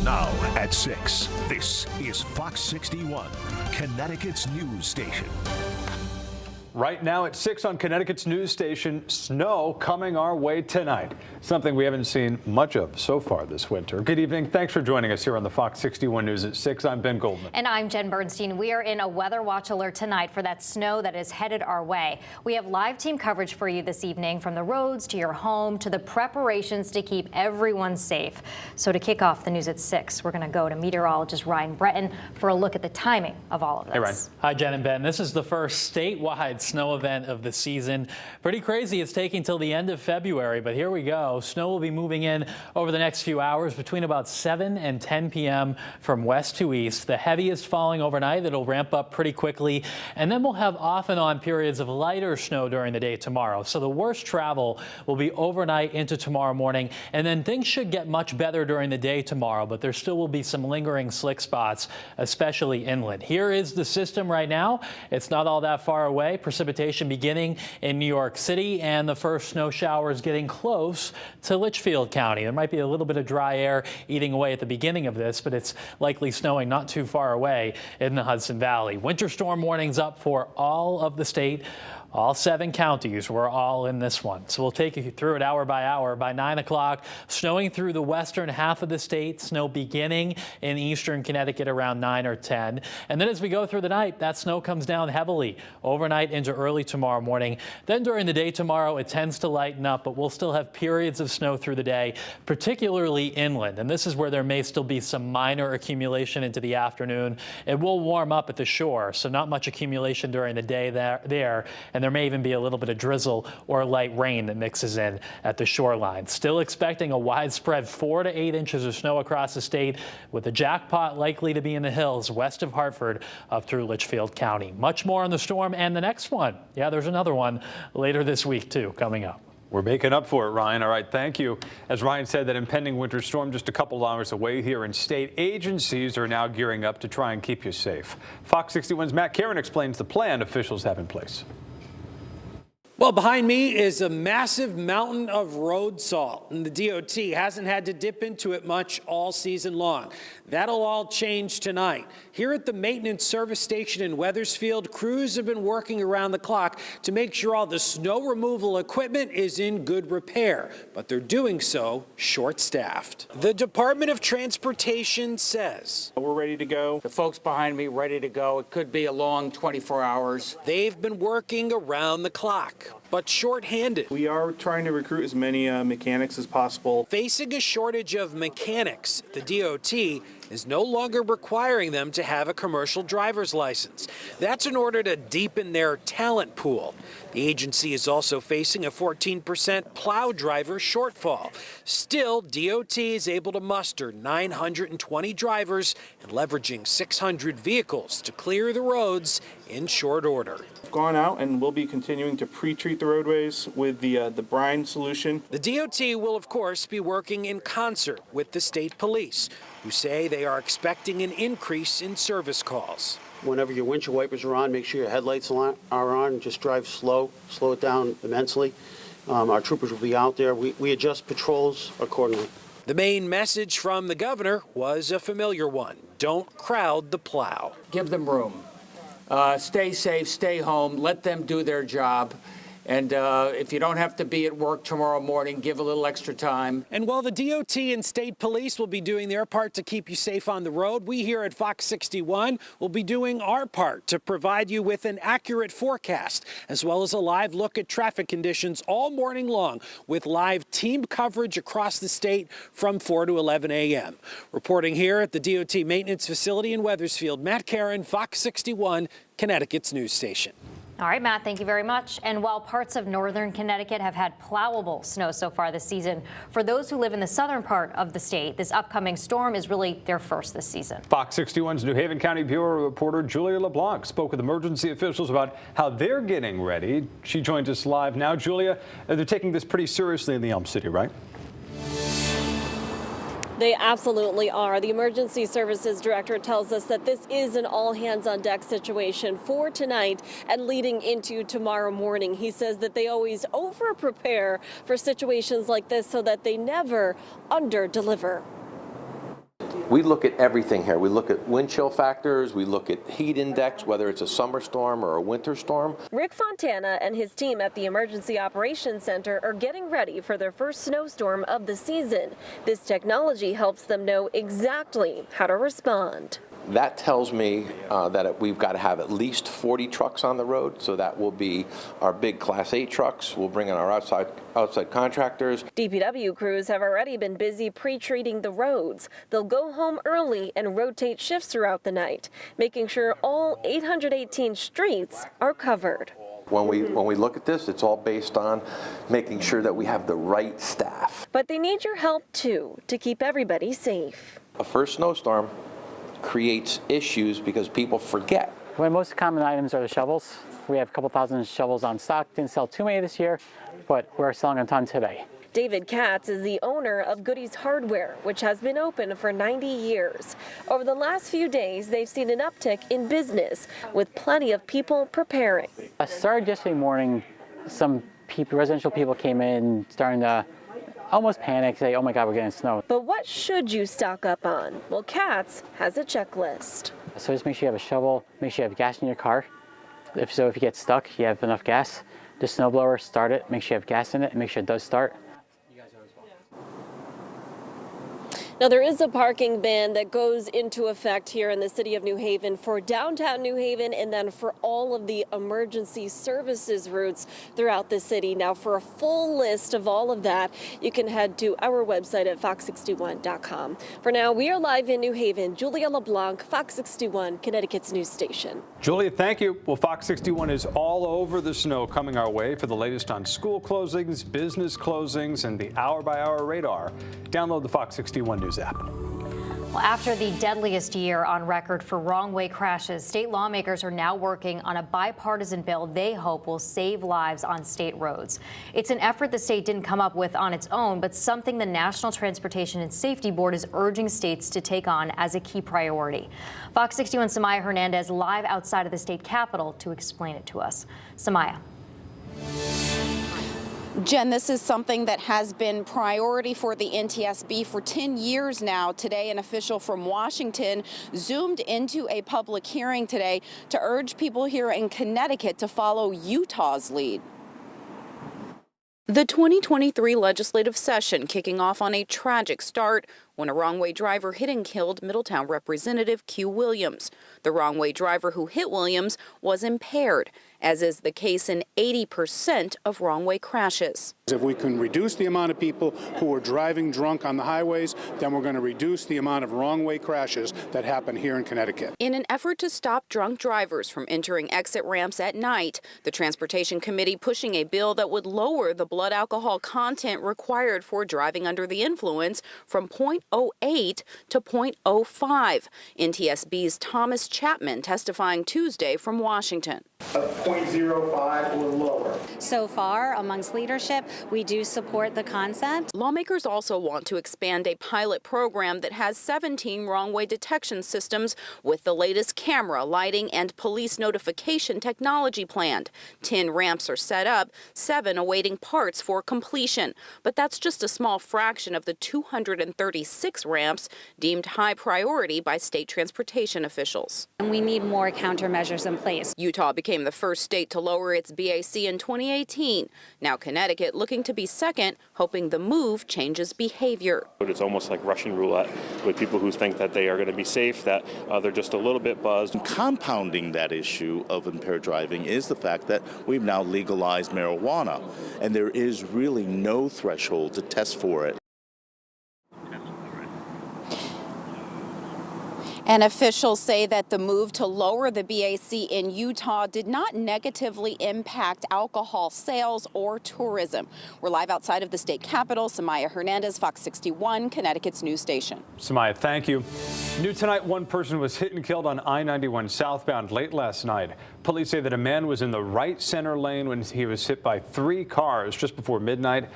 Now at 6, this is Fox 61, Connecticut's news station. Right now at 6 on Connecticut's news station, snow coming our way tonight. Something we haven't seen much of so far this winter. Good evening. Thanks for joining us here on the Fox 61 News at 6. I'm Ben Goldman. And I'm Jen Bernstein. We are in a weather watch alert tonight for that snow that is headed our way. We have live team coverage for you this evening, from the roads to your home to the preparations to keep everyone safe. So to kick off the news at 6, we're going to go to meteorologist Ryan Breton for a look at the timing of all of this. Hey, Ryan. Hi, Jen and Ben. This is the first statewide snow event of the season. Pretty crazy. It's taking till the end of February, but here we go. Snow will be moving in over the next few hours between about 7 and 10 p.m. from west to east. The heaviest falling overnight. It'll ramp up pretty quickly, and then we'll have off and on periods of lighter snow during the day tomorrow. So the worst travel will be overnight into tomorrow morning, and then things should get much better during the day tomorrow, but there still will be some lingering slick spots, especially inland. Here is the system right now. It's not all that far away. Precipitation beginning in New York City, and the first snow showers getting close to Litchfield County. There might be a little bit of dry air eating away at the beginning of this, but it's likely snowing not too far away in the Hudson Valley. Winter storm warnings up for all of the state. All 7 counties were all in this one. So we'll take you through it hour by hour. By 9 o'clock, snowing through the western half of the state, snow beginning in eastern Connecticut around 9 or 10. And then as we go through the night, that snow comes down heavily overnight into early tomorrow morning. Then during the day tomorrow, it tends to lighten up, but we'll still have periods of snow through the day, particularly inland. And this is where there may still be some minor accumulation into the afternoon. It will warm up at the shore, so not much accumulation during the day there. And there may even be a little bit of drizzle or light rain that mixes in at the shoreline. Still expecting a widespread 4 to 8 inches of snow across the state, with the jackpot likely to be in the hills west of Hartford up through Litchfield County. Much more on the storm and the next one. Yeah, there's another one later this week, too, coming up. We're making up for it, Ryan. All right, thank you. As Ryan said, that impending winter storm just a couple hours away here, and state agencies are now gearing up to try and keep you safe. Fox 61's Matt Karen explains the plan officials have in place. Well, behind me is a massive mountain of road salt, and the DOT hasn't had to dip into it much all season long. That'll all change tonight. Here at the maintenance service station in Wethersfield, crews have been working around the clock to make sure all the snow removal equipment is in good repair, but they're doing so short-staffed. The Department of Transportation says we're ready to go. The folks behind me ready to go. It could be a long 24 hours. They've been working around the clock, but short-handed. We are trying to recruit as many mechanics as possible. Facing a shortage of mechanics, the DOT is no longer requiring them to have a commercial driver's license. That's in order to deepen their talent pool. The agency is also facing a 14% plow driver shortfall. Still, DOT is able to muster 920 drivers and leveraging 600 vehicles to clear the roads in short order. We've gone out and we'll be continuing to pre-treat the roadways with the brine solution. The DOT will, of course, be working in concert with the state police, who say they are expecting an increase in service calls. Whenever your windshield wipers are on, make sure your headlights are on. Just drive slow it down immensely. Our troopers will be out there. We adjust patrols accordingly. The main message from the governor was a familiar one: don't crowd the plow. Give them room. Stay safe, stay home, let them do their job. And if you don't have to be at work tomorrow morning, give a little extra time. And while the DOT and state police will be doing their part to keep you safe on the road, we here at Fox 61 will be doing our part to provide you with an accurate forecast, as well as a live look at traffic conditions all morning long, with live team coverage across the state from 4 to 11 a.m. Reporting here at the DOT maintenance facility in Wethersfield, Matt Karen, Fox 61, Connecticut's news station. All right, Matt, thank you very much. And while parts of northern Connecticut have had plowable snow so far this season, for those who live in the southern part of the state, this upcoming storm is really their first this season. Fox 61's New Haven County Bureau reporter Julia LeBlanc spoke with emergency officials about how they're getting ready. She joins us live now. Julia, they're taking this pretty seriously in the Elm City, right? They absolutely are. The emergency services director tells us that this is an all hands on deck situation for tonight and leading into tomorrow morning. He says that they always over prepare for situations like this so that they never under deliver. We look at everything here. We look at wind chill factors, we look at heat index, whether it's a summer storm or a winter storm. Rick Fontana and his team at the Emergency Operations Center are getting ready for their first snowstorm of the season. This technology helps them know exactly how to respond. That tells me that we've got to have at least 40 trucks on the road, so that will be our big Class 8 trucks. We'll bring in our outside contractors. DPW crews have already been busy pre-treating the roads. They'll go home early and rotate shifts throughout the night, making sure all 818 streets are covered. When we look at this, it's all based on making sure that we have the right staff. But they need your help too to keep everybody safe. A first snowstorm creates issues because people forget. One of the most common items are the shovels. We have a couple thousand shovels on stock. Didn't sell too many this year, but we're selling a ton today. David Katz is the owner of Goody's Hardware, which has been open for 90 years. Over the last few days, they've seen an uptick in business, with plenty of people preparing. I started yesterday morning. Some residential people came in, starting to almost panic, say, oh my God, we're getting snow. But what should you stock up on? Well, Katz has a checklist. So just make sure you have a shovel, make sure you have gas in your car. If you get stuck, you have enough gas. The snowblower, start it, make sure you have gas in it, and make sure it does start. Now, there is a parking ban that goes into effect here in the city of New Haven for downtown New Haven and then for all of the emergency services routes throughout the city. Now, for a full list of all of that, you can head to our website at fox61.com. For now, we are live in New Haven. Julia LeBlanc, Fox 61, Connecticut's news station. Julia, thank you. Well, Fox 61 is all over the snow coming our way. For the latest on school closings, business closings, and the hour-by-hour radar, download the Fox 61 News app. Well, after the deadliest year on record for wrong-way crashes, state lawmakers are now working on a bipartisan bill they hope will save lives on state roads. It's an effort the state didn't come up with on its own, but something the National Transportation and Safety Board is urging states to take on as a key priority. Fox 61's Samaya Hernandez live outside of the state capitol to explain it to us. Samaya. Jen, this is something that has been priority for the NTSB for 10 years now. Today, an official from Washington zoomed into a public hearing today to urge people here in Connecticut to follow Utah's lead. The 2023 legislative session kicking off on a tragic start when a wrong-way driver hit and killed Middletown Representative Q. Williams. The wrong-way driver who hit Williams was impaired, as is the case in 80% of wrong-way crashes. If we can reduce the amount of people who are driving drunk on the highways, then we're going to reduce the amount of wrong-way crashes that happen here in Connecticut. In an effort to stop drunk drivers from entering exit ramps at night, the Transportation Committee pushing a bill that would lower the blood alcohol content required for driving under the influence from 0.08 to 0.05. NTSB's Thomas Chapman testifying Tuesday from Washington. 0.05 or lower. So far, amongst leadership, we do support the concept. Lawmakers also want to expand a pilot program that has 17 wrong-way detection systems with the latest camera, lighting, and police notification technology planned. 10 ramps are set up, 7 awaiting parts for completion. But that's just a small fraction of the 236 ramps deemed high priority by state transportation officials. And we need more countermeasures in place. Utah became the first state to lower its BAC in 2018. Now Connecticut looking to be second, hoping the move changes behavior. It's almost like Russian roulette with people who think that they are going to be safe, that they're just a little bit buzzed. Compounding that issue of impaired driving is the fact that we've now legalized marijuana, and there is really no threshold to test for it. And officials say that the move to lower the BAC in Utah did not negatively impact alcohol sales or tourism. We're live outside of the state capitol. Samaya Hernandez, Fox 61, Connecticut's news station. Samaya, thank you. New tonight, one person was hit and killed on I-91 southbound late last night. Police say that a man was in the right center lane when he was hit by 3 cars just before midnight.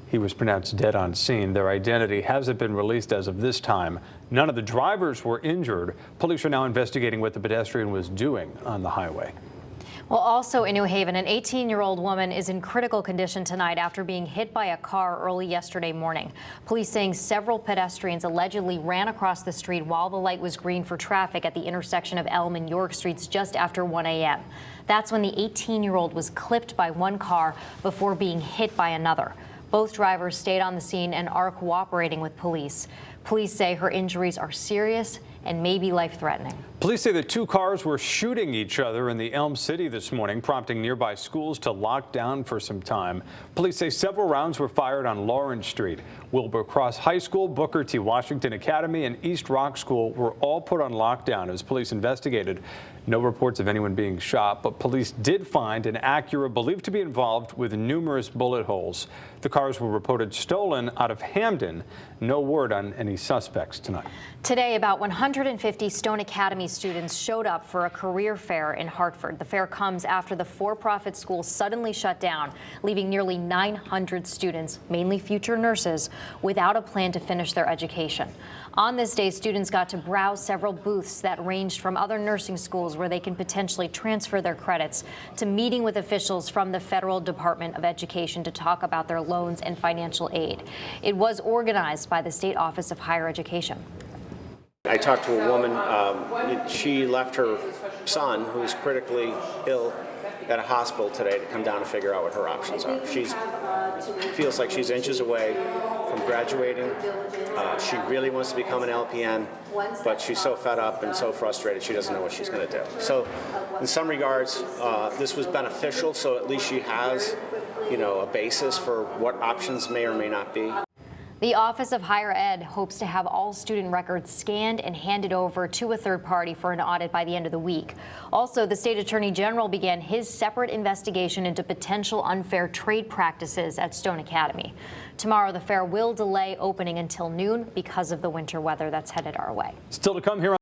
He was pronounced dead on scene. Their identity hasn't been released as of this time. None of the drivers were injured. Police are now investigating what the pedestrian was doing on the highway. Well, also in New Haven, an 18-year-old woman is in critical condition tonight after being hit by a car early yesterday morning. Police saying several pedestrians allegedly ran across the street while the light was green for traffic at the intersection of Elm and York Streets just after 1 a.m. That's when the 18-year-old was clipped by one car before being hit by another. Both drivers stayed on the scene and are cooperating with police. Police say her injuries are serious and may be life-threatening. Police say the two cars were shooting each other in the Elm City this morning, prompting nearby schools to lock down for some time. Police say several rounds were fired on Lawrence Street. Wilbur Cross High School, Booker T. Washington Academy, and East Rock School were all put on lockdown as police investigated. No reports of anyone being shot, but police did find an Acura believed to be involved with numerous bullet holes. The cars were reported stolen out of Hamden. No word on any suspects tonight. Today, about 150 Stone Academy students showed up for a career fair in Hartford. The fair comes after the for-profit school suddenly shut down, leaving nearly 900 students, mainly future nurses, without a plan to finish their education. On this day, students got to browse several booths that ranged from other nursing schools where they can potentially transfer their credits to meeting with officials from the Federal Department of Education to talk about their loans and financial aid. It was organized by the State Office of Higher Education. I talked to a woman. She left her son, who's critically ill, at a hospital today to come down and figure out what her options are. She feels like she's inches away from graduating. She really wants to become an LPN, but she's so fed up and so frustrated she doesn't know what she's going to do. So in some regards, this was beneficial, so at least she has, a basis for what options may or may not be. The Office of Higher Ed hopes to have all student records scanned and handed over to a third party for an audit by the end of the week. Also, the State Attorney General began his separate investigation into potential unfair trade practices at Stone Academy. Tomorrow, the fair will delay opening until noon because of the winter weather that's headed our way. Still to come here on